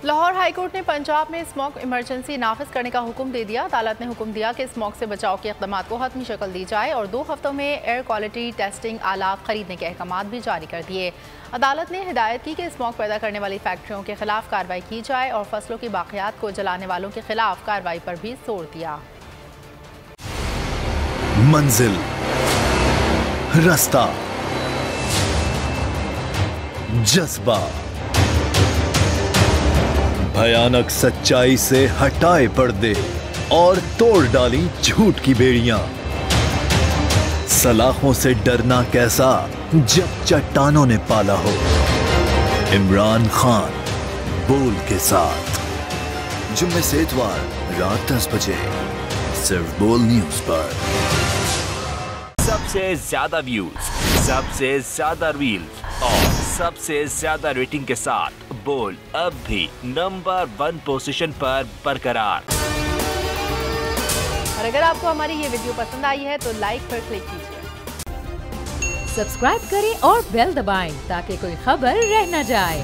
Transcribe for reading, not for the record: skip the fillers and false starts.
Lahore high court ने पंजाब में smog emergency नाफिज करने का हुक्म दे दिया। अदालत ने हुक्म दिया कि स्मॉग से बचाव के इक़दाम को हतमी शक्ल दी जाए और 2 हफ्तों में एयर क्वालिटी टेस्टिंग आलात खरीदने के अहकाम भी जारी कर दिए। अदालत ने हिदायत की कि स्मॉग पैदा करने वाली फैक्ट्रियों के खिलाफ कार्रवाई की जाए और फसलों की बाक़ियात को जलाने वालों के खिलाफ कार्रवाई पर भी जोर दिया। मंजिल, रास्ता, जज्बा, भयानक सच्चाई से हटाए पर्दे और तोड़ डाली झूठ की बेड़ियां। सलाखों से डरना कैसा जब चट्टानों ने पाला हो। इमरान खान बोल के साथ जुम्मे से इतवार रात 10 बजे सिर्फ बोल न्यूज पर। सबसे ज्यादा व्यूज, सबसे ज्यादा रील्स और सबसे ज्यादा रेटिंग के साथ बोल अब भी नंबर 1 पोजीशन पर बरकरार। और अगर आपको हमारी ये वीडियो पसंद आई है तो लाइक पर क्लिक कीजिए, सब्सक्राइब करें और बेल दबाएं ताकि कोई खबर रह न जाए।